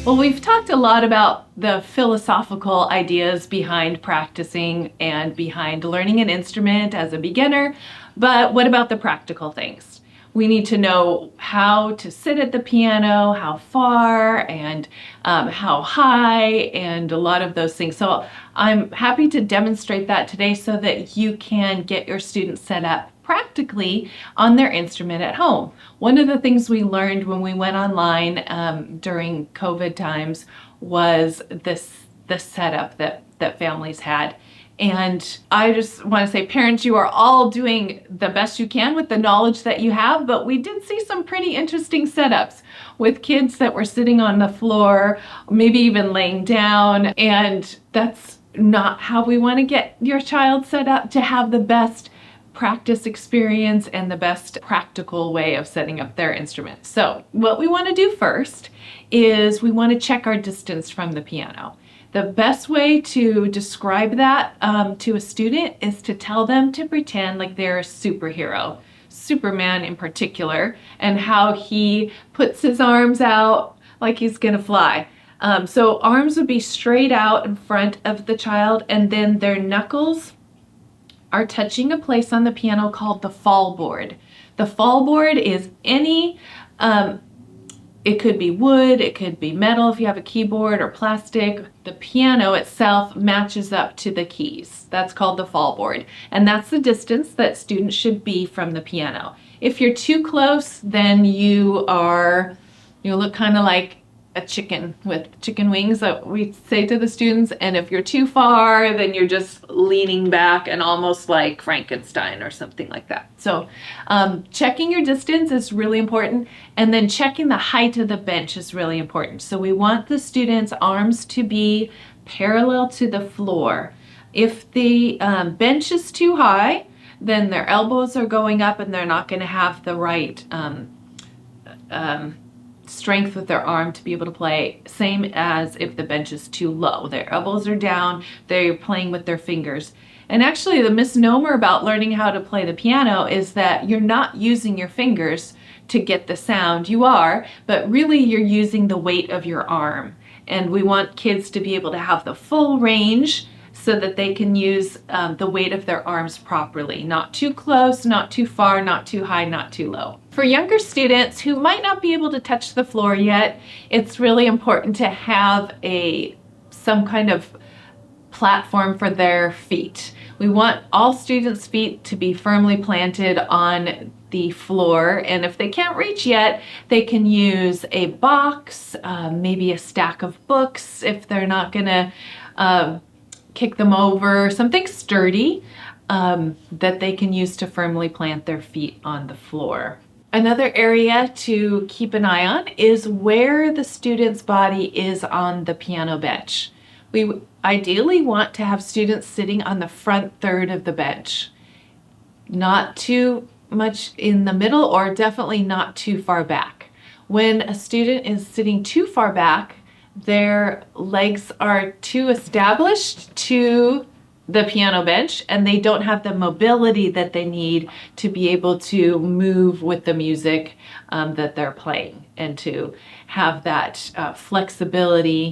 Well, we've talked a lot about the philosophical ideas behind practicing and behind learning an instrument as a beginner, but what about the practical things? We need to know how to sit at the piano, how far, and how high, and a lot of those things. So I'm happy to demonstrate that today so that you can get your students set up practically on their instrument at home. One of the things we learned when we went online during COVID times was the setup that families had. And I just want to say, parents, you are all doing the best you can with the knowledge that you have, but we did see some pretty interesting setups with kids that were sitting on the floor, maybe even laying down, and that's not how we want to get your child set up to have the best practice experience and the best practical way of setting up their instrument. So what we want to do first is we want to check our distance from the piano. The best way to describe that to a student is to tell them to pretend like they're a superhero, Superman in particular, and how he puts his arms out like he's gonna fly. So arms would be straight out in front of the child, and then their knuckles are touching a place on the piano called the fall board. The fall board is any, it could be wood, it could be metal if you have a keyboard, or plastic. The piano itself matches up to the keys. That's called the fall board. And that's the distance that students should be from the piano. If you're too close, then you look kind of like a chicken with chicken wings that we say to the students. And if you're too far, then you're just leaning back and almost like Frankenstein or something like that. So checking your distance is really important. And then checking the height of the bench is really important. So we want the students' arms to be parallel to the floor. If the bench is too high, then their elbows are going up and they're not going to have the right strength with their arm to be able to play, same as if the bench is too low. Their elbows are down, they're playing with their fingers. And actually the misnomer about learning how to play the piano is that you're not using your fingers to get the sound. You are, but really you're using the weight of your arm. And we want kids to be able to have the full range so that they can use the weight of their arms properly. Not too close, not too far, not too high, not too low. For younger students who might not be able to touch the floor yet, it's really important to have some kind of platform for their feet. We want all students' feet to be firmly planted on the floor, and if they can't reach yet, they can use a box, maybe a stack of books if they're not gonna kick them over, something sturdy that they can use to firmly plant their feet on the floor. Another area to keep an eye on is where the student's body is on the piano bench. We ideally want to have students sitting on the front third of the bench. Not too much in the middle, or definitely not too far back. When a student is sitting too far back, their legs are too established to the piano bench and they don't have the mobility that they need to be able to move with the music that they're playing and to have that flexibility